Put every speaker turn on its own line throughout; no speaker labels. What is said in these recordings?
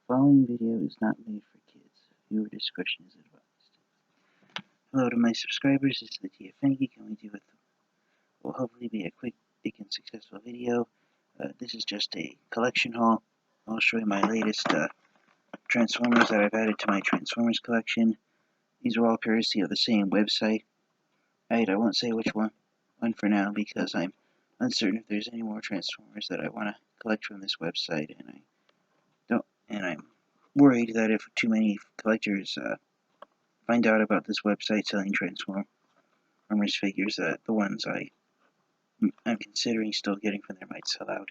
Following video is not made for kids. Viewer discretion is advised. Hello to my subscribers, this is the TFNG coming to you with what will hopefully be a quick and successful video. This is just a collection haul. I'll show you my latest Transformers that I've added to my Transformers collection. These are all courtesy of the same website. I won't say which one for now because I'm uncertain if there's any more Transformers that I want to collect from this website, and I'm worried that if too many collectors find out about this website selling Transformers figures, that the ones I'm considering still getting from there might sell out.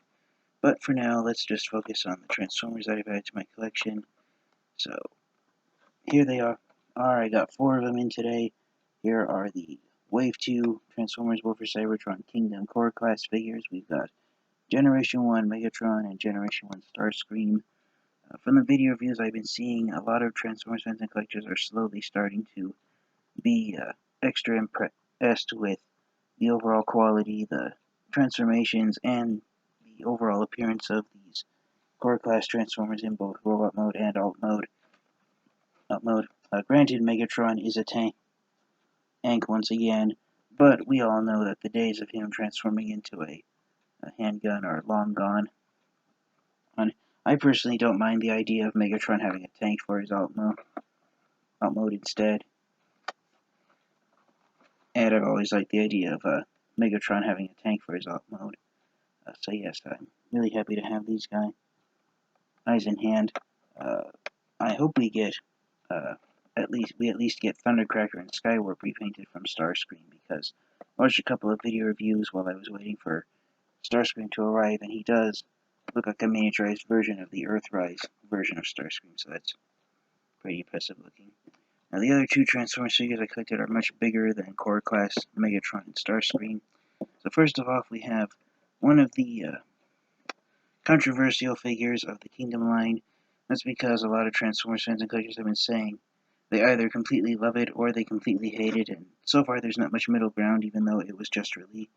But for now, let's just focus on the Transformers that I've added to my collection. So here they are. I got 4 of them in today. Here are the Wave 2 Transformers War for Cybertron Kingdom Core Class figures. We've got Generation 1 Megatron and Generation 1 Starscream. From the video reviews I've been seeing, a lot of Transformers fans and collectors are slowly starting to be extra impressed with the overall quality, the transformations, and the overall appearance of these core class Transformers in both robot mode and alt mode. Granted, Megatron is a tank once again, but we all know that the days of him transforming into a handgun are long gone. I personally don't mind the idea of Megatron having a tank for his alt mode instead. And I've always liked the idea of Megatron having a tank for his alt mode. So yes, I'm really happy to have these guys in hand. I hope we get at least get Thundercracker and Skywarp repainted from Starscream, because I watched a couple of video reviews while I was waiting for Starscream to arrive, and he does look like a miniaturized version of the Earthrise version of Starscream, so that's pretty impressive looking. Now, the other 2 Transformers figures I collected are much bigger than Core Class Megatron and Starscream. So first of all, we have one of the controversial figures of the Kingdom line. That's because a lot of Transformers fans and collectors have been saying they either completely love it or they completely hate it, and so far there's not much middle ground, even though it was just released.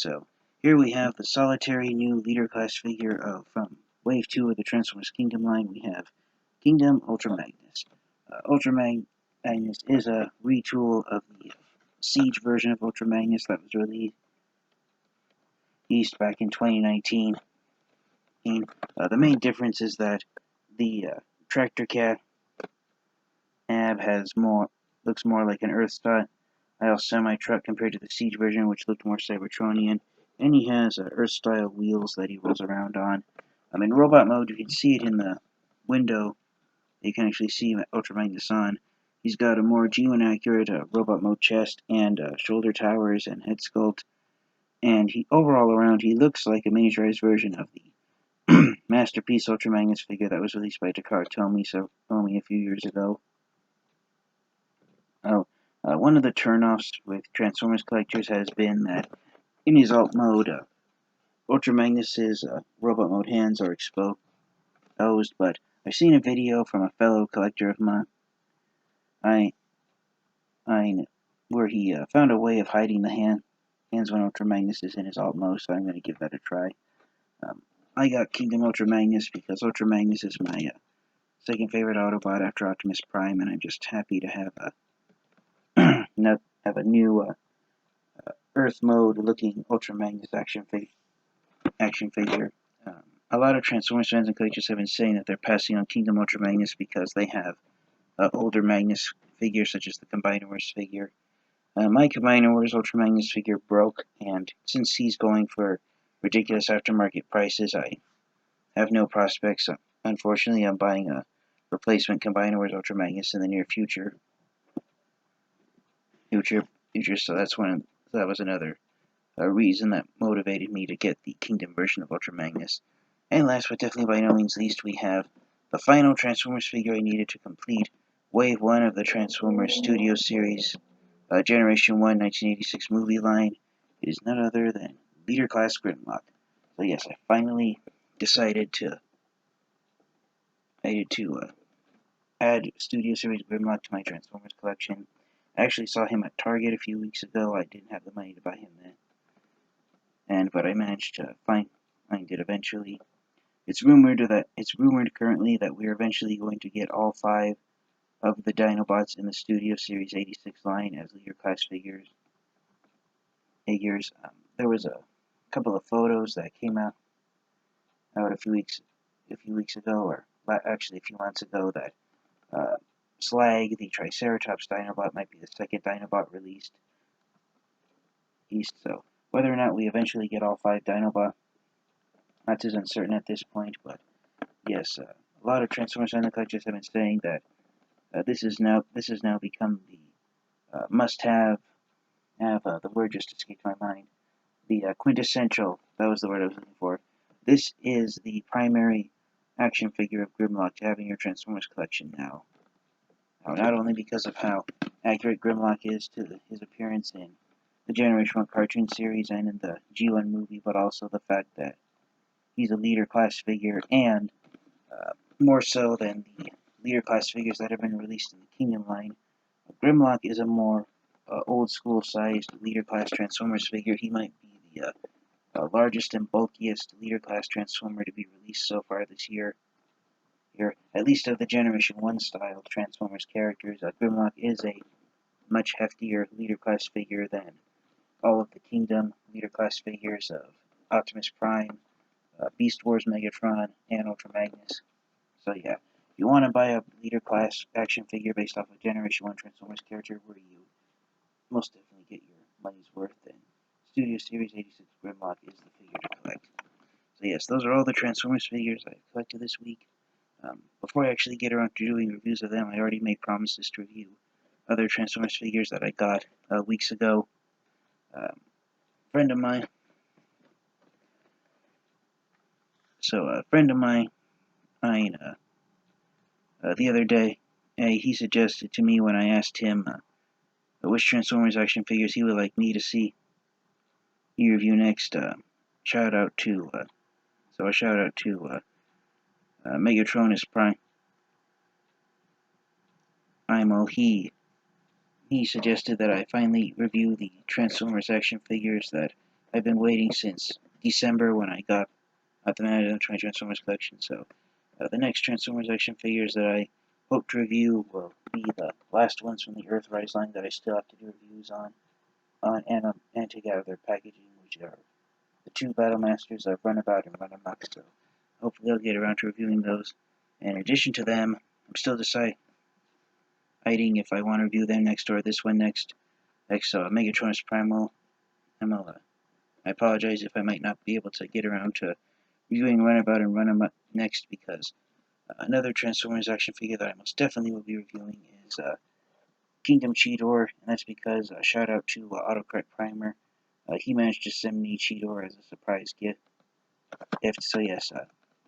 So here we have the solitary new leader class figure from Wave 2 of the Transformers Kingdom line. We have Kingdom Ultra Magnus. Ultra Magnus is a retool of the Siege version of Ultra Magnus that was released back in 2019. The main difference is that the tractor cab looks more like an Earth-style semi-truck compared to the Siege version, which looked more Cybertronian, and he has Earth-style wheels that he rolls around on. In robot mode, you can see it in the window. You can actually see Ultra Magnus on. He's got a more G1 accurate robot mode chest and shoulder towers and head sculpt, and overall around he looks like a miniaturized version of the Masterpiece Ultra Magnus figure that was released by Takara Tomy a few years ago. One of the turnoffs with Transformers collectors has been that in his alt mode, Ultra Magnus's robot mode hands are exposed, but I've seen a video from a fellow collector of mine where he found a way of hiding the hands when Ultra Magnus is in his alt mode, so I'm going to give that a try. I got Kingdom Ultra Magnus because Ultra Magnus is my second favorite Autobot after Optimus Prime, and I'm just happy to have a new Earth mode looking Ultra Magnus action figure. A lot of Transformers fans and collectors have been saying that they're passing on Kingdom Ultra Magnus because they have older Magnus figures, such as the Combiners figure. My Combiners Ultra Magnus figure broke, and since he's going for ridiculous aftermarket prices, I have no prospects. Unfortunately, I'm buying a replacement Combiners Ultra Magnus in the near future. So that was another reason that motivated me to get the Kingdom version of Ultra Magnus. And last but definitely by no means least, we have the final Transformers figure I needed to complete Wave 1 of the Transformers Studio Series, Generation 1 1986 movie line. It is none other than Leader Class Grimlock. So yes, I finally decided to add Studio Series Grimlock to my Transformers collection. I actually saw him at Target a few weeks ago. I didn't have the money to buy him then, but I managed to find it eventually. It's rumored currently that we're eventually going to get all 5 of the Dinobots in the Studio Series 86 line as leader class figures. There was a couple of photos that came out a few weeks ago, or actually a few months ago, that Slag, the Triceratops Dinobot, might be the second Dinobot released. So whether or not we eventually get all 5 Dinobot, that's as uncertain at this point. But yes, a lot of Transformers fan collectors have been saying that this has now become the must-have. The word just escaped my mind. The quintessential. That was the word I was looking for. This is the primary action figure of Grimlock to have in your Transformers collection now. Not only because of how accurate Grimlock is to his appearance in the Generation 1 cartoon series and in the G1 movie, but also the fact that he's a leader class figure, and more so than the leader class figures that have been released in the Kingdom line. Grimlock is a more old school sized leader class Transformers figure. He might be the largest and bulkiest leader class Transformer to be released so far this year. At least of the Generation 1 style Transformers characters, Grimlock is a much heftier leader class figure than all of the Kingdom leader class figures of Optimus Prime, Beast Wars Megatron, and Ultra Magnus. So yeah, if you want to buy a leader class action figure based off of Generation 1 Transformers character, where you most definitely get your money's worth, then Studio Series 86 Grimlock is the figure to collect. So yes, those are all the Transformers figures I collected this week. Before I actually get around to doing reviews of them, I already made promises to review other Transformers figures that I got weeks ago. A friend of mine the other day, he suggested to me when I asked him which Transformers action figures he would like me to see me review next. Shout out to Megatronus Prime. He suggested that I finally review the Transformers action figures that I've been waiting since December when I got the Man of 20 Transformers collection. So the next Transformers action figures that I hope to review will be the last ones from the Earthrise line that I still have to do reviews on and take out of their packaging, which are the 2 Battle Masters of Runabout and Runamuck. So hopefully I'll get around to reviewing those. And in addition to them, I'm still deciding if I want to review them next or this one next. Megatronus Primal. I apologize if I might not be able to get around to reviewing Runabout and Runamuck next, because another Transformers action figure that I most definitely will be reviewing is Kingdom Cheetor, and that's because shout out to Autocorrect Primer. He managed to send me Cheetor as a surprise gift. So yes,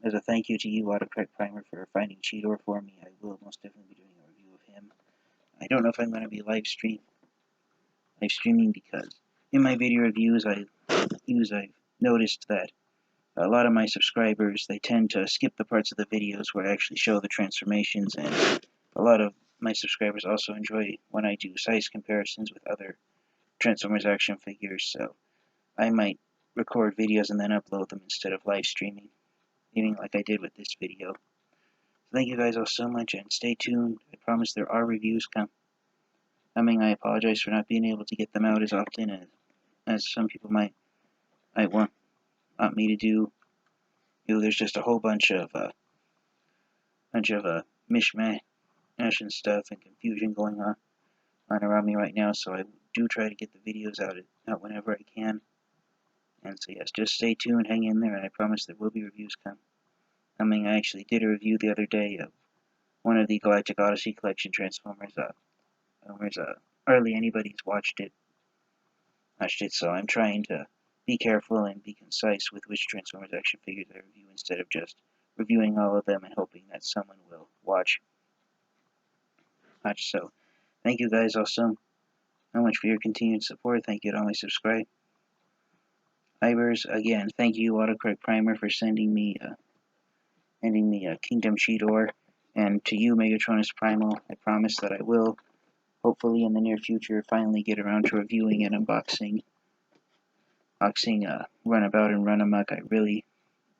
as a thank you to you, Autocorrect Primer, for finding Cheetor for me, I will most definitely be doing a review of him. I don't know if I'm going to be live streaming, because in my video reviews I've noticed that a lot of my subscribers, they tend to skip the parts of the videos where I actually show the transformations, and a lot of my subscribers also enjoy when I do size comparisons with other Transformers action figures, so I might record videos and then upload them instead of live streaming like I did with this video. So thank you guys all so much, and stay tuned. I promise there are reviews coming. I apologize for not being able to get them out as often as some people might want me to do. There's just a whole bunch of mishmash and stuff and confusion going on around me right now, so I do try to get the videos out whenever I can. And so yes, just stay tuned, hang in there, and I promise there will be reviews coming. I actually did a review the other day of one of the Galactic Odyssey collection Transformers. Hardly anybody's watched it, so I'm trying to be careful and be concise with which Transformers action figures I review, instead of just reviewing all of them and hoping that someone will watch. So, thank you guys all so much for your continued support. Thank you to all my subscribers. Again, thank you, Autocorrect Primer, for sending me Kingdom Cheetor, and to you, Megatronus Primal. I promise that I will, hopefully in the near future, finally get around to reviewing and unboxing Runabout and Runamuck. I really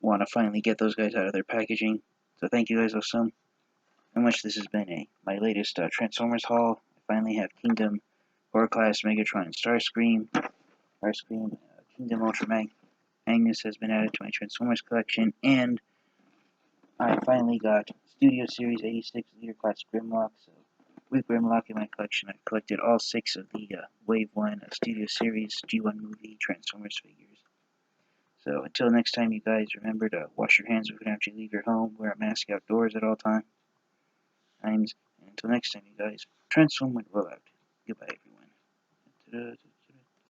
want to finally get those guys out of their packaging. So thank you guys all so much. This has been my latest Transformers haul. I finally have Kingdom, Core Class, Megatron, and Starscream. Kingdom Ultra Magnus has been added to my Transformers collection, and I finally got Studio Series 86 Leader Class Grimlock. So with Grimlock in my collection, I've collected all 6 of the Wave 1 Studio Series G1 movie Transformers figures. So until next time, you guys, remember to wash your hands after you leave your home, wear a mask outdoors at all times, and until next time, you guys, transform and roll out. Goodbye, everyone.